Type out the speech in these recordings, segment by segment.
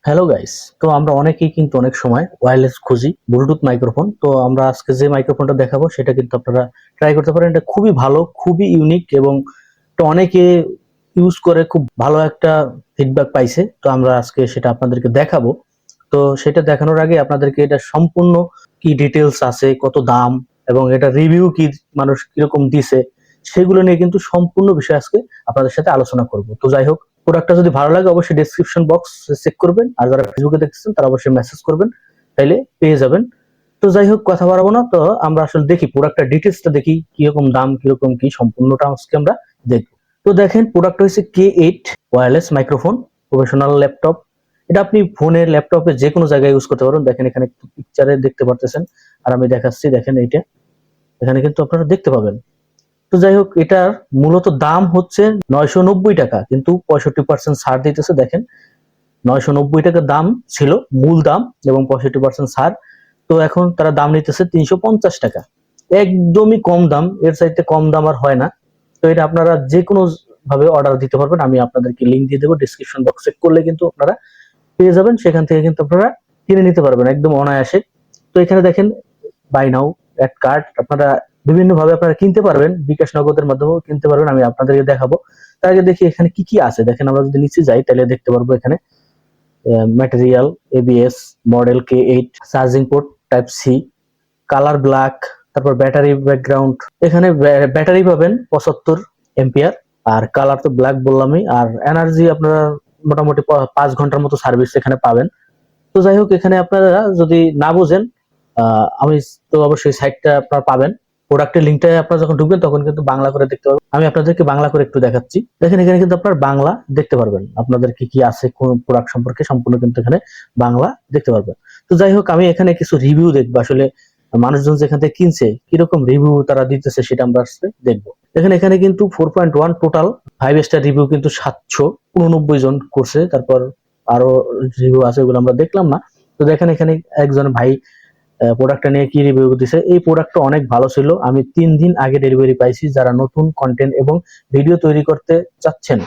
Hello guys. তো আমরা অনেকেই কিন্তু অনেক সময় ওয়্যারলেস খুঁজি, ব্লুটুথ মাইক্রোফোন। তো আমরা আজকে যে মাইক্রোফোনটা দেখাবো সেটা কিন্তু আপনারা ট্রাই করতে পারেন। এটা খুবই ভালো, খুবই ইউনিক এবং এটা অনেকে ইউজ করে খুব ভালো একটা ফিডব্যাক পাইছে। তো আমরা আজকে সেটা আপনাদেরকে দেখাবো। তো সেটা দেখানোর আগে আপনাদেরকে এটা সম্পূর্ণ কি ডিটেলস আছে, কত দাম এবং এটা রিভিউ কি মানুষ কিরকম দিছে সেগুলো নিয়ে কিন্তু সম্পূর্ণ বিষয় আজকে আপনাদের সাথে আলোচনা করব। তো যাই হোক, প্রোডাক্টটা যদি ভালো লাগে অবশ্যই ডেসক্রিপশন বক্স চেক করবেন, আর যারা ফেসবুকে দেখতেছেন তারা অবশ্যই মেসেজ করবেন, তাইলে পেয়ে যাবেন। তো যাই হোক, কথা বাড়াবো না, তো আমরা আসলে দেখি প্রোডাক্টটা ডিটেলসটা, দেখি কিরকম দাম কিরকম কি সম্পূর্ণটা আজকে আমরা দেখবো। তো দেখেন, প্রোডাক্ট হচ্ছে K8 wireless microphone, professional laptop. এটা আপনি ফোনে ল্যাপটপে যে কোনো জায়গায় ইউজ করতে পারবেন। দেখেন এখানে পিকচারে দেখতে পারতেছেন, আর আমি দেখাচ্ছি, দেখেন এইটা এখানে কিন্তু আপনারা দেখতে পাবেন। তো যাই হোক, এটার মূলত দাম হচ্ছে 990 টাকা, কিন্তু 65% ছাড় দিতেছে। দেখেন, 990 টাকা দাম ছিল মূল দাম এবং 65% ছাড়। তো এখন তারা দাম নিতেছে 350 টাকা, একদমই কম দাম। এর চাইতে কম দাম আর হয় না। তো এটা আপনারা যে কোনো ভাবে অর্ডার দিতে পারবেন, আমি আপনাদেরকে লিঙ্ক দিয়ে দেবো ডিসক্রিপশন বক্স, চেক করলে কিন্তু আপনারা পেয়ে যাবেন। সেখান থেকে কিন্তু আপনারা কিনে নিতে পারবেন একদম অনায়াসে। তো এখানে দেখেন, বাই নাও অ্যাড কার্ড আপনারা বিভিন্ন ভাবে আপনারা কিনতে পারবেন, বিকাশ নগদের মাধ্যমেও কিনতে পারবেন, আমি আপনাদেরকে দেখাবো। তার আগে দেখি এখানে কি কি আছে। দেখেন, আমরা যদি নিচে যাই তাহলে দেখতে পারবো এখানে material, ABS, model K8, charging port type C, colour black, তারপর ব্যাটারি ব্যাকগ্রাউন্ড। এখানে ব্যাটারি পাবেন 75 এম্পিয়ার, আর কালার তো ব্ল্যাক বললামই। আর এনার্জি আপনারা মোটামুটি 5 ঘন্টার মতো সার্ভিস এখানে পাবেন। তো যাই হোক, এখানে আপনারা যদি না বুঝেন, আমি তো অবশ্যই সাইটটা আপনারা পাবেন। প্রোডাক্টের লিঙ্কটা আপনারা যখন ঢুকবেন তখন কিন্তু বাংলা করে দেখতে পাবেন। আমি আপনাদেরকে বাংলা করে একটু দেখাচ্ছি। দেখেন, এখানে কিন্তু আপনার বাংলা দেখতে পারবেন, আপনাদের কি কি আছে কোন প্রোডাক্ট সম্পর্কে সম্পূর্ণ কিন্তু এখানে বাংলা দেখতে পারবেন। তো যাই হোক, আমি এখানে কিছু রিভিউ দেখবো, আসলে মানুষজন যেখান থেকে কিনছে কিরকম রিভিউ তারা দিতেছে সেটা আমরা আসলে দেখবো। দেখেন, এখানে কিন্তু 4.1 টোটাল 5 স্টার রিভিউ কিন্তু 789 জন করছে। তারপর আরো রিভিউ আছে, ওগুলো আমরা দেখলাম না। তো দেখেন, এখানে একজন ভাই প্রোডাক্টটা নিয়ে কি রিভিউ দিছে। এই প্রোডাক্টটা অনেক ভালো ছিল, আমি 3 দিন আগে ডেলিভারি পাইছি। যারা নতুন কন্টেন্ট এবং ভিডিও তৈরি করতে চাচ্ছেন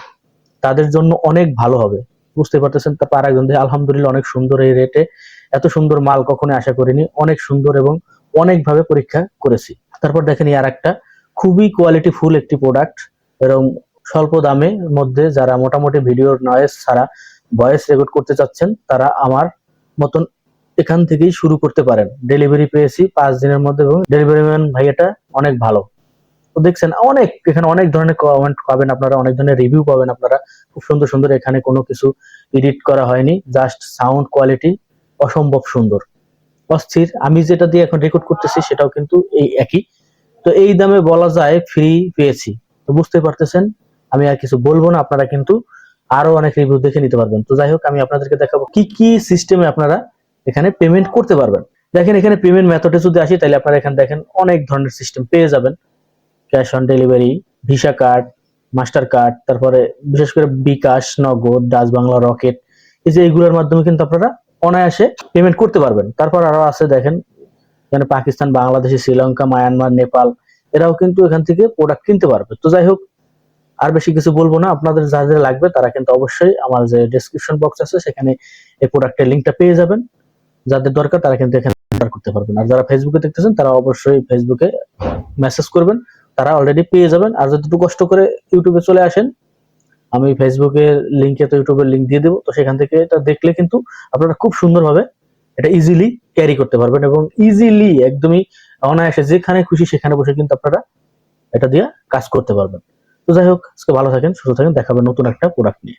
তাদের জন্য অনেক ভালো হবে, বুঝতে পারতেছেন। তারপর আরেকজন দিয়ে আলহামদুলিল্লাহ, অনেক সুন্দর, এই রেটে এত সুন্দর মাল কখনো আশা করিনি, অনেক সুন্দর এবং অনেকভাবে পরীক্ষা করেছি। তারপর দেখেন, আর একটা খুবই কোয়ালিটি ফুল একটি প্রোডাক্ট, এরকম স্বল্প দামের মধ্যে যারা মোটামুটি ভিডিওর নয়েজ ছাড়া ভয়েস রেকর্ড করতে চাচ্ছেন তারা আমার মতন এখান থেকেই শুরু করতে পারেন। ডেলিভারি পেয়েছি 5 দিনের মধ্যে এবং ডেলিভারি ম্যান ভাইয়াটা অনেক ভালো। তো দেখছেন, অনেক এখানে অনেক ধরনের কমেন্ট পাবেন আপনারা, অনেক ধরনের রিভিউ পাবেন আপনারা, খুব সুন্দর সুন্দর। এখানে কোনো কিছু এডিট করা হয়নি, জাস্ট সাউন্ড কোয়ালিটি অসম্ভব সুন্দর, অস্থির। আমি যেটা দিয়ে এখন রেকর্ড করতেছি সেটাও কিন্তু এই একই। তো এই দামে বলা যায় ফ্রি পেয়েছি। তো বুঝতে পারতেছেন, আমি আর কিছু বলবো না, আপনারা কিন্তু আরো অনেক রিভিউ দেখে নিতে পারবেন। তো যাই হোক, আমি আপনাদেরকে দেখাবো কি কি সিস্টেমে আপনারা এখানে পেমেন্ট করতে পারবেন। দেখেন, এখানে পেমেন্ট মেথডে যদি আসি তাহলে আপনারা এখানে দেখেন অনেক ধরনের সিস্টেম পেয়ে যাবেন। Cash on delivery, visa card, master card, তারপরে বিশেষ করে বিকাশ, নগদ, ডাচ বাংলা, রকেট, এই যে এইগুলোর মাধ্যমে কিন্তু আপনারা অনায়াসে পেমেন্ট করতে পারবেন। তারপর আরো আছে দেখেন, এখানে পাকিস্তান, বাংলাদেশ, শ্রীলঙ্কা, মায়ানমার, নেপাল, এরাও কিন্তু এখান থেকে প্রোডাক্ট কিনতে পারবে। তো যাই হোক, আর বেশি কিছু বলবো না, আপনাদের যাদের লাগবে তারা কিন্তু অবশ্যই আমার যে ডেসক্রিপশন বক্স আছে সেখানে এই প্রোডাক্টের লিঙ্কটা পেয়ে যাবেন। যাদের দরকার তারা কিন্তু এখানে অর্ডার করতে পারবেন। আর যারা ফেসবুকে দেখতেছেন তারা অবশ্যই ফেসবুকে মেসেজ করবেন, তারা অলরেডি পেয়ে যাবেন। আর যদি একটু কষ্ট করে ইউটিউবে চলে আসেন, আমি ফেসবুকের লিঙ্কে তো ইউটিউবের লিঙ্ক দিয়ে দেবো, তো সেখান থেকে এটা দেখলে কিন্তু আপনারা খুব সুন্দরভাবে এটা ইজিলি ক্যারি করতে পারবেন এবং ইজিলি একদমই অনায়াসে যেখানে খুশি সেখানে বসে কিন্তু আপনারা এটা দিয়ে কাজ করতে পারবেন। তো যাই হোক, আজকে ভালো থাকেন, সুস্থ থাকেন, দেখাবেন নতুন একটা প্রোডাক্ট নিয়ে।